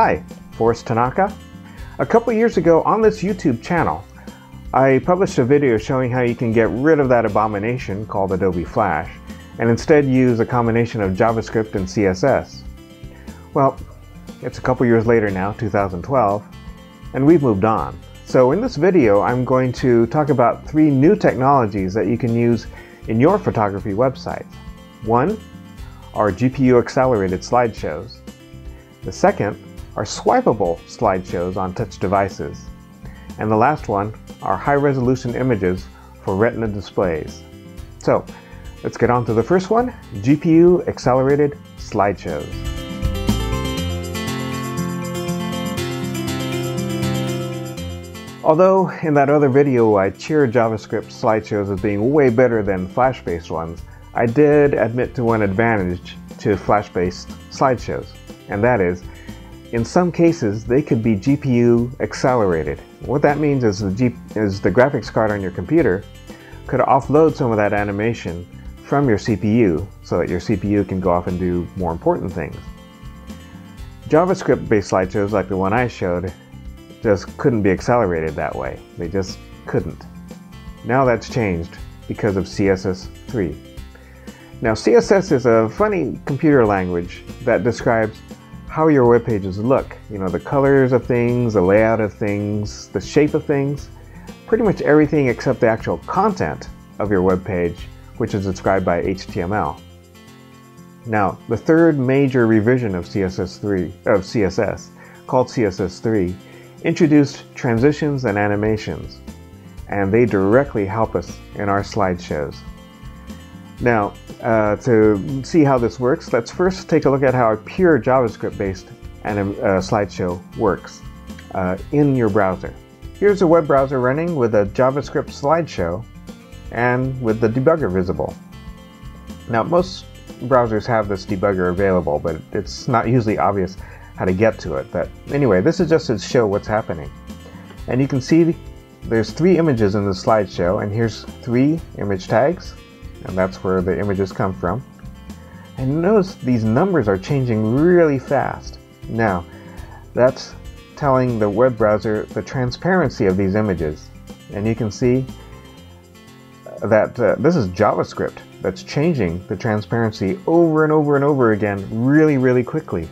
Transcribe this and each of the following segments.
Hi, Forrest Tanaka. A couple years ago on this YouTube channel, I published a video showing how you can get rid of that abomination called Adobe Flash and instead use a combination of JavaScript and CSS. Well, it's a couple years later now, 2012, and we've moved on. So in this video, I'm going to talk about 3 new technologies that you can use in your photography websites. One are GPU-accelerated slideshows. The second are swipeable slideshows on touch devices. And the last one are high-resolution images for Retina displays. So, let's get on to the first one, GPU-accelerated slideshows. Although in that other video I cheered JavaScript slideshows as being way better than Flash-based ones, I did admit to one advantage to Flash-based slideshows, and that is, in some cases they could be GPU accelerated. What that means is the graphics card on your computer could offload some of that animation from your CPU so that your CPU can go off and do more important things. JavaScript-based slideshows like the one I showed just couldn't be accelerated that way. They just couldn't. Now that's changed because of CSS3. Now CSS is a funny computer language that describes how your web pages look. You know, the colors of things, the layout of things, the shape of things, pretty much everything except the actual content of your web page, which is described by HTML. Now, the third major revision of CSS, called CSS3, introduced transitions and animations, and they directly help us in our slideshows. Now, to see how this works, let's first take a look at how a pure JavaScript-based slideshow works in your browser. Here's a web browser running with a JavaScript slideshow and with the debugger visible. Now, most browsers have this debugger available, but it's not usually obvious how to get to it. But anyway, this is just to show what's happening. And you can see there's 3 images in the slideshow, and here's 3 image tags. And that's where the images come from. And notice these numbers are changing really fast. Now, that's telling the web browser the transparency of these images. And you can see that this is JavaScript that's changing the transparency over and over and over again really quickly.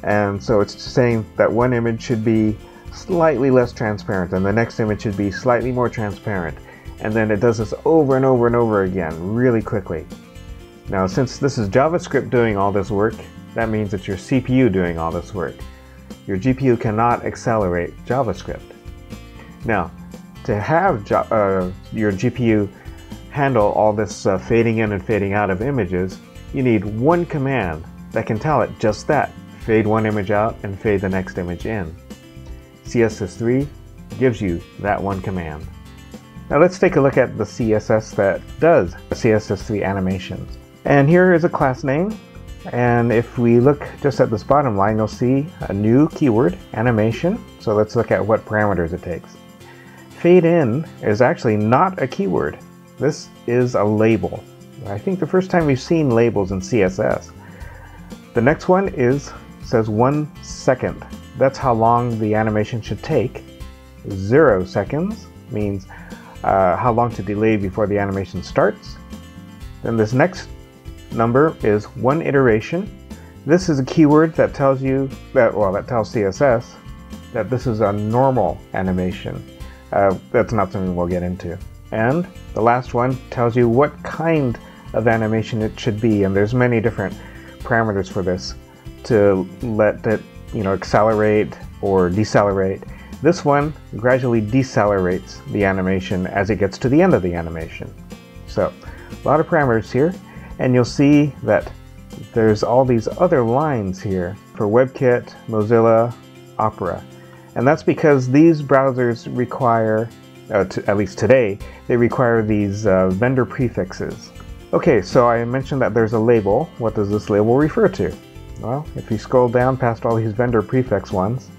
And so it's saying that one image should be slightly less transparent and the next image should be slightly more transparent. And then it does this over and over and over again, really quickly. Now, since this is JavaScript doing all this work, that means it's your CPU doing all this work. Your GPU cannot accelerate JavaScript. Now, to have your GPU handle all this fading in and fading out of images, you need one command that can tell it just that. Fade one image out and fade the next image in. CSS3 gives you that one command. Now let's take a look at the CSS that does CSS3 animations. And here is a class name, and if we look just at this bottom line, you'll see a new keyword, animation. So let's look at what parameters it takes. Fade in is actually not a keyword. This is a label. I think the first time we've seen labels in CSS. The next one says 1 second. That's how long the animation should take. 0 seconds means how long to delay before the animation starts. Then this next number is 1 iteration. This is a keyword that tells you that tells CSS that this is a normal animation. That's not something we'll get into. And the last one tells you what kind of animation it should be, and there's many different parameters for this to let it, accelerate or decelerate. This one gradually decelerates the animation as it gets to the end of the animation. So, a lot of parameters here, and you'll see that there's all these other lines here for WebKit, Mozilla, Opera. And that's because these browsers require, at least today, they require these vendor prefixes. Okay, so I mentioned that there's a label. What does this label refer to? Well, if you scroll down past all these vendor prefix ones,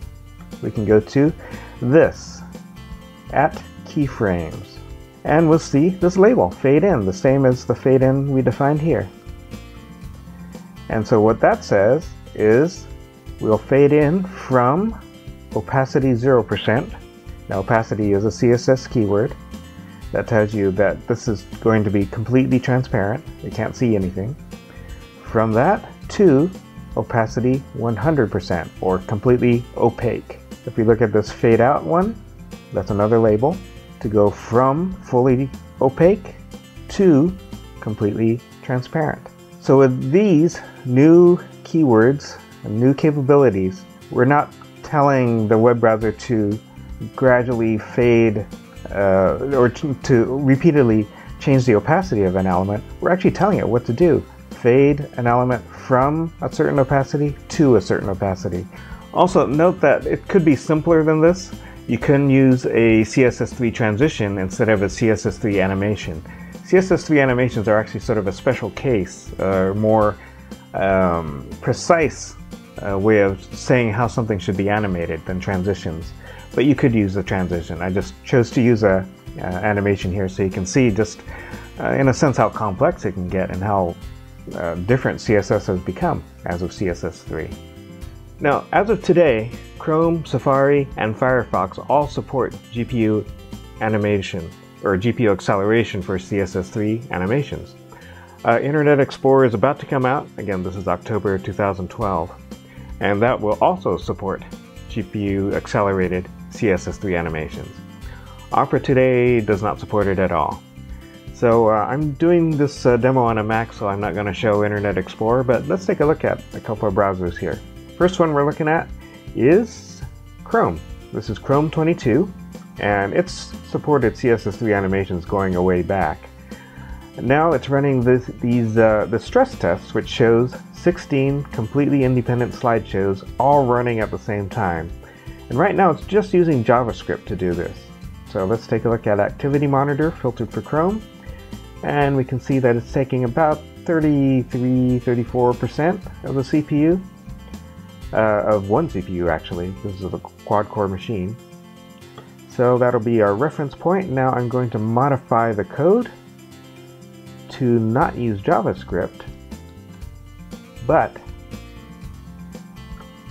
we can go to this, at keyframes. And we'll see this label, fade in, the same as the fade in we defined here. And so what that says is we'll fade in from opacity 0%. Now opacity is a CSS keyword that tells you that this is going to be completely transparent. You can't see anything. From that to opacity 100% or completely opaque. If we look at this fade out one, that's another label to go from fully opaque to completely transparent. So with these new keywords and new capabilities, we're not telling the web browser to gradually fade or to repeatedly change the opacity of an element. We're actually telling it what to do. Fade an element from a certain opacity to a certain opacity. Also note that it could be simpler than this. You can use a CSS3 transition instead of a CSS3 animation. CSS3 animations are actually sort of a special case, more precise way of saying how something should be animated than transitions. But you could use a transition. I just chose to use a animation here so you can see just in a sense how complex it can get and how different CSS has become as of CSS3. Now, as of today, Chrome, Safari, and Firefox all support GPU animation or GPU acceleration for CSS3 animations. Internet Explorer is about to come out. Again, this is October 2012, and that will also support GPU accelerated CSS3 animations. Opera today does not support it at all. So I'm doing this demo on a Mac, so I'm not going to show Internet Explorer, but let's take a look at a couple of browsers here. First one we're looking at is Chrome. This is Chrome 22, and it's supported CSS3 animations going a way back. And now it's running the stress tests, which shows 16 completely independent slideshows all running at the same time. And right now it's just using JavaScript to do this. So let's take a look at Activity Monitor filtered for Chrome, and we can see that it's taking about 33–34% of the CPU. Of one CPU actually. This is a quad-core machine. So that'll be our reference point. Now I'm going to modify the code to not use JavaScript, but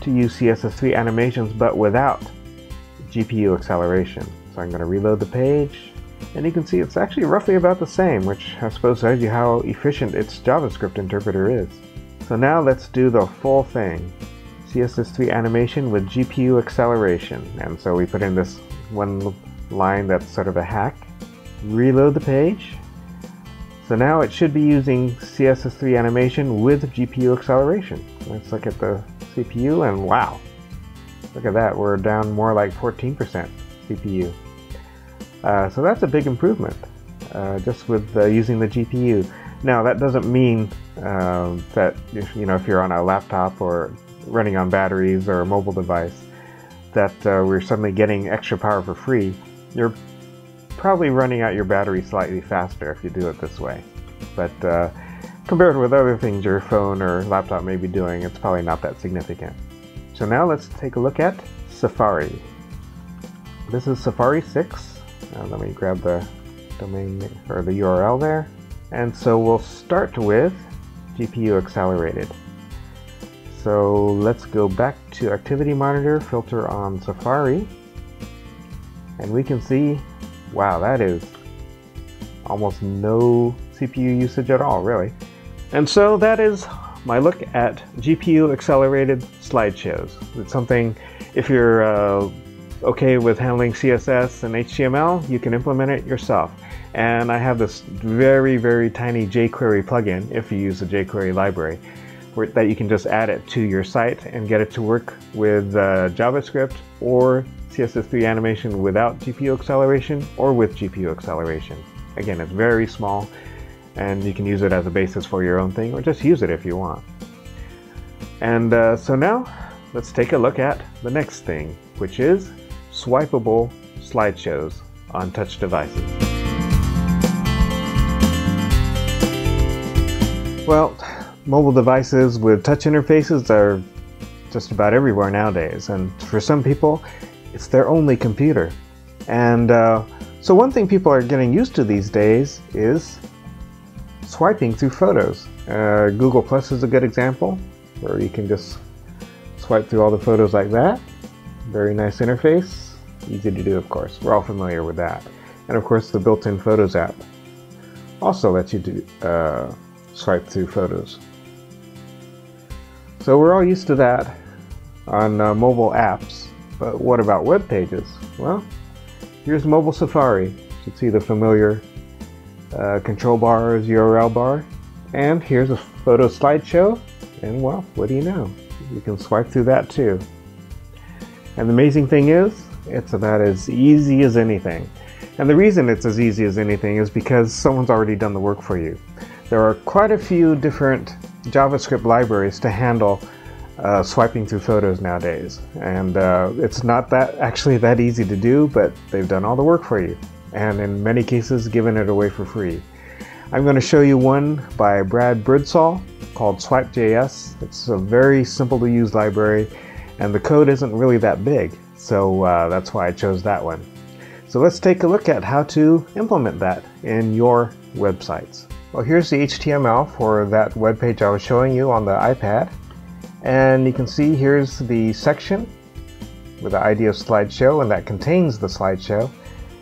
to use CSS3 animations, but without GPU acceleration. So I'm going to reload the page, and you can see it's actually roughly about the same, which I suppose tells you how efficient its JavaScript interpreter is. So now let's do the full thing. CSS3 animation with GPU acceleration. And so we put in this one line that's sort of a hack. Reload the page. So now it should be using CSS3 animation with GPU acceleration. Let's look at the CPU, and wow, look at that, we're down more like 14% CPU. So that's a big improvement just with using the GPU. Now that doesn't mean that if you're on a laptop or running on batteries or a mobile device that we're suddenly getting extra power for free. You're probably running out your battery slightly faster if you do it this way. But compared with other things your phone or laptop may be doing, it's probably not that significant. So now let's take a look at Safari. This is Safari 6. Let me grab the domain or the URL there. And so we'll start with GPU accelerated. So let's go back to Activity Monitor, filter on Safari, and we can see, wow, that is almost no CPU usage at all, really. And so that is my look at GPU accelerated slideshows. It's something, if you're okay with handling CSS and HTML, you can implement it yourself. And I have this very, very tiny jQuery plugin, if you use the jQuery library, that you can just add it to your site and get it to work with JavaScript or CSS3 animation without GPU acceleration or with GPU acceleration. Again, it's very small, and you can use it as a basis for your own thing, or just use it if you want. And so now, let's take a look at the next thing, which is swipeable slideshows on touch devices. Well, mobile devices with touch interfaces are just about everywhere nowadays, and for some people it's their only computer. And so one thing people are getting used to these days is swiping through photos. Google Plus is a good example, where you can just swipe through all the photos like that. Very nice interface. Easy to do, of course. We're all familiar with that. And of course, the built-in Photos app also lets you do, swipe through photos. So we're all used to that on mobile apps, but what about web pages? Well, here's mobile Safari. You can see the familiar control bars, URL bar, and here's a photo slideshow, and well, what do you know? You can swipe through that too. And the amazing thing is, it's about as easy as anything. And the reason it's as easy as anything is because someone's already done the work for you. There are quite a few different JavaScript libraries to handle swiping through photos nowadays. And it's not actually that easy to do, but they've done all the work for you. And in many cases, given it away for free. I'm going to show you one by Brad Birdsall called Swipe.js. It's a very simple to use library, and the code isn't really that big. So that's why I chose that one. So let's take a look at how to implement that in your websites. Well, here's the HTML for that web page I was showing you on the iPad. And you can see here's the section with the ID of slideshow, and that contains the slideshow.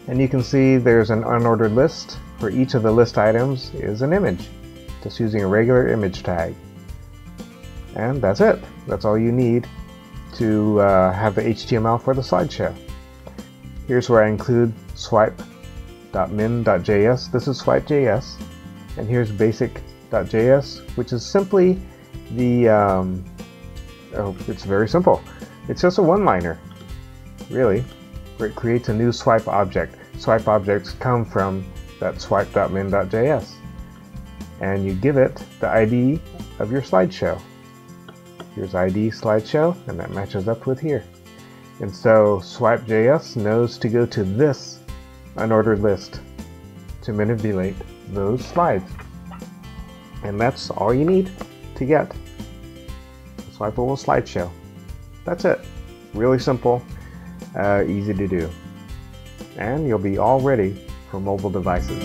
And you can see there's an unordered list. For each of the list items is an image, just using a regular image tag. And that's it. That's all you need to have the HTML for the slideshow. Here's where I include swipe.min.js. This is Swipe.js. And here's basic.js, which is simply the, it's very simple. It's just a one-liner, really, where it creates a new swipe object. Swipe objects come from that swipe.min.js. And you give it the ID of your slideshow. Here's ID slideshow, and that matches up with here. And so Swipe.js knows to go to this unordered list to manipulate those slides. And that's all you need to get a Swipeable slideshow. That's it. Really simple, easy to do. And you'll be all ready for mobile devices.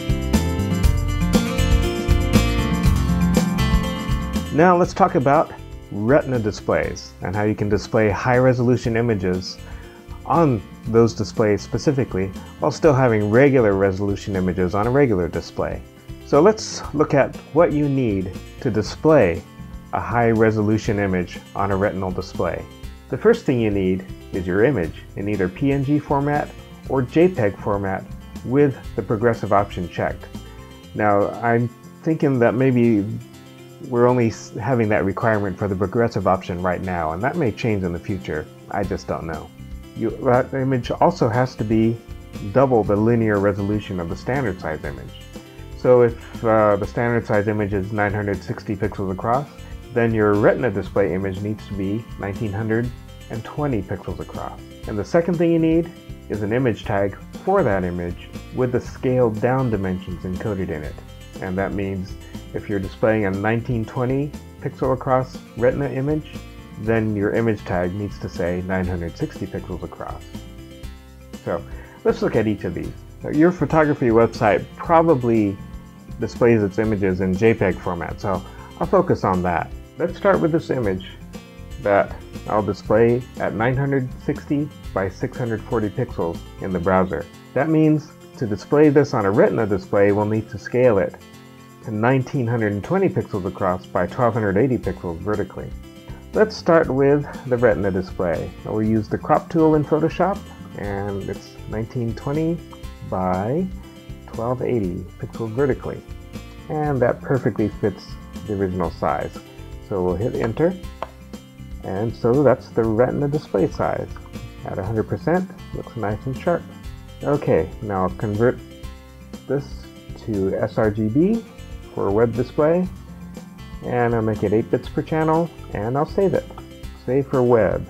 Now let's talk about Retina displays and how you can display high-resolution images on those displays specifically while still having regular resolution images on a regular display. So let's look at what you need to display a high-resolution image on a retinal display. The first thing you need is your image in either PNG format or JPEG format with the progressive option checked. Now I'm thinking that maybe we're only having that requirement for the progressive option right now, and that may change in the future. I just don't know. That image also has to be double the linear resolution of the standard size image. So if the standard size image is 960 pixels across, then your Retina display image needs to be 1920 pixels across. And the second thing you need is an image tag for that image with the scaled down dimensions encoded in it. And that means if you're displaying a 1920 pixel across Retina image, then your image tag needs to say 960 pixels across. So let's look at each of these. Your photography website probably displays its images in JPEG format, so I'll focus on that. Let's start with this image that I'll display at 960 by 640 pixels in the browser. That means to display this on a Retina display, we'll need to scale it to 1920 pixels across by 1280 pixels vertically. Let's start with the Retina display. We'll use the crop tool in Photoshop, and it's 1920 by 1280 pixels vertically. And that perfectly fits the original size. So we'll hit enter. And so that's the Retina display size. At 100%, looks nice and sharp. Okay, now I'll convert this to sRGB for a web display, and I'll make it 8 bits per channel, and I'll save it. Save for web.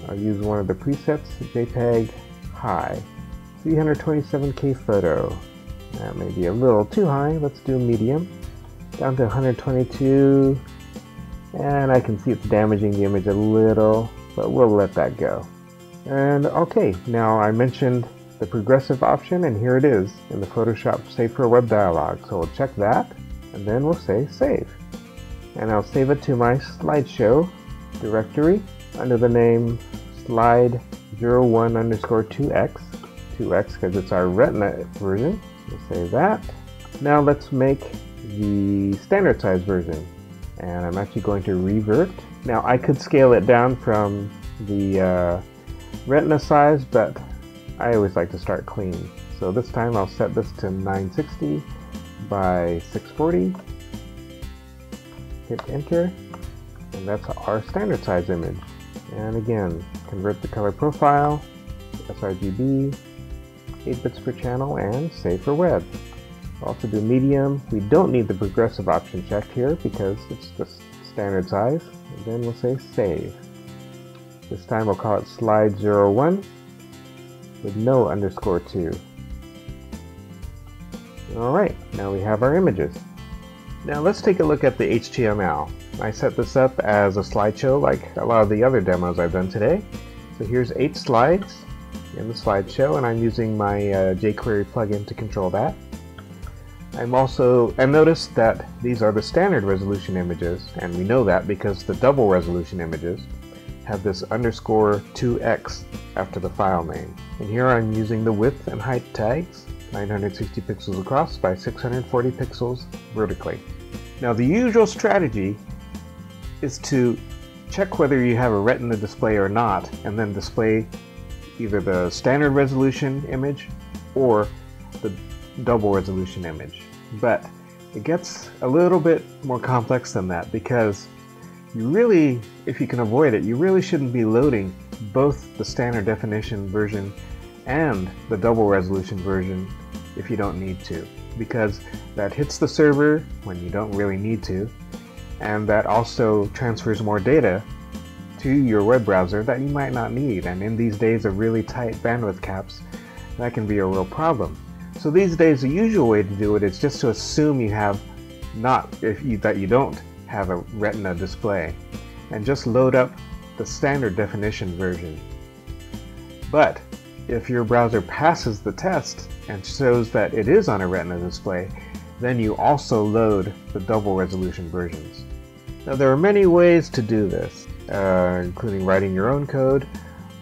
I'll use one of the presets, JPEG high. 327K photo. That may be a little too high. Let's do medium. Down to 122, and I can see it's damaging the image a little, but we'll let that go. And okay, now I mentioned the progressive option, and here it is in the Photoshop Save for Web dialog. So we'll check that, and then we'll say Save. And I'll save it to my slideshow directory, under the name slide01_2x, 2x because it's our Retina version. We'll save that. Now let's make the standard size version, and I'm actually going to revert. Now I could scale it down from the Retina size, but I always like to start clean. So this time I'll set this to 960 by 640. Hit enter, and that's our standard size image. And again, convert the color profile, sRGB, 8 bits per channel, and save for web. We'll also do medium. We don't need the progressive option checked here because it's just standard size. And then we'll say save. This time we'll call it slide01 with no _2. Alright, now we have our images. Now let's take a look at the HTML. I set this up as a slideshow like a lot of the other demos I've done today. So here's 8 slides in the slideshow, and I'm using my jQuery plugin to control that. And notice that these are the standard resolution images, and we know that because the double resolution images have this _2x after the file name. And here I'm using the width and height tags, 960 pixels across by 640 pixels vertically. Now the usual strategy is to check whether you have a Retina display or not, and then display either the standard resolution image or the double resolution image. But it gets a little bit more complex than that, because you really, if you can avoid it, you really shouldn't be loading both the standard definition version and the double resolution version if you don't need to, because that hits the server when you don't really need to, and that also transfers more data to your web browser that you might not need, and in these days of really tight bandwidth caps, that can be a real problem. So these days the usual way to do it is just to assume you have that you don't have a Retina display, and just load up the standard definition version. But if your browser passes the test and shows that it is on a Retina display, then you also load the double resolution versions. Now there are many ways to do this, including writing your own code,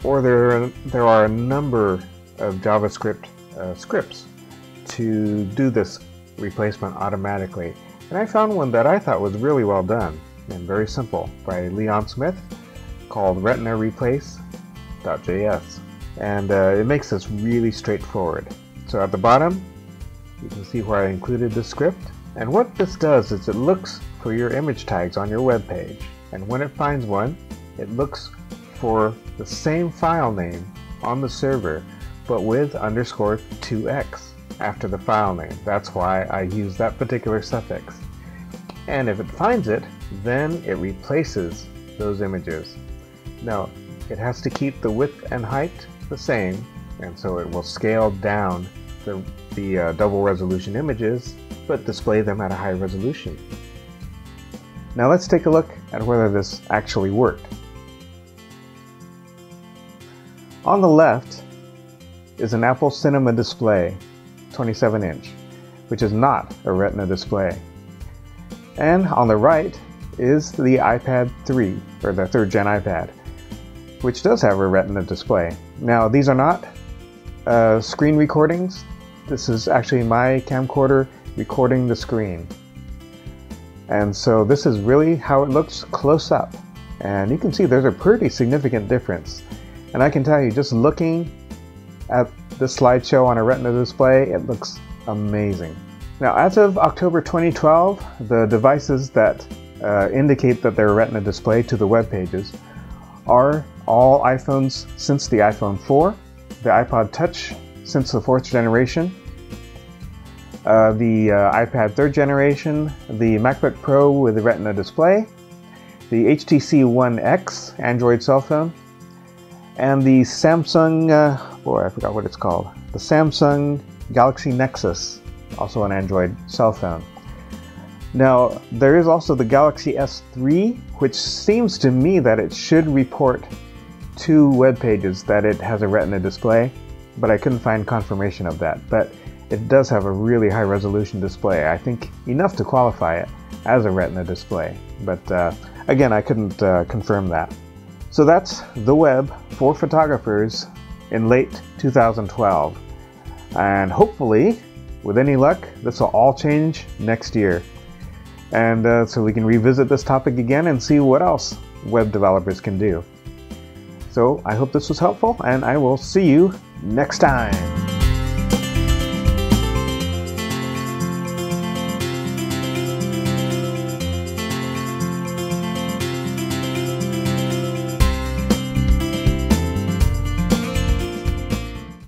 or there are a number of JavaScript scripts to do this replacement automatically. And I found one that I thought was really well done and very simple by Leon Smith called Retina Replace.js. And it makes this really straightforward. So at the bottom, you can see where I included the script. And what this does is it looks for your image tags on your web page. And when it finds one, it looks for the same file name on the server, but with _2x after the file name. That's why I use that particular suffix. And if it finds it, then it replaces those images. Now, it has to keep the width and height the same, and so it will scale down the double resolution images, but display them at a high resolution. Now let's take a look at whether this actually worked. On the left is an Apple Cinema display, 27-inch, which is not a Retina display. And on the right is the iPad 3, or the 3rd gen iPad, which does have a Retina display. Now these are not screen recordings. This is actually my camcorder recording the screen. And so this is really how it looks close up. And you can see there's a pretty significant difference. And I can tell you, just looking at this slideshow on a Retina display, it looks amazing. Now, as of October 2012, the devices that indicate that they're a Retina display to the web pages are all iPhones since the iPhone 4, the iPod Touch since the 4th generation, the iPad 3rd generation, the MacBook Pro with the Retina display, the HTC One X Android cell phone, and the Samsung, I forgot what it's called, the Samsung Galaxy Nexus, also an Android cell phone. Now, there is also the Galaxy S3, which seems to me that it should report to web pages that it has a Retina display, but I couldn't find confirmation of that. But it does have a really high resolution display, I think enough to qualify it as a Retina display. But again, I couldn't confirm that. So that's the web for photographers in late 2012. And hopefully, with any luck, this will all change next year. And so we can revisit this topic again and see what else web developers can do. So I hope this was helpful, and I will see you next time.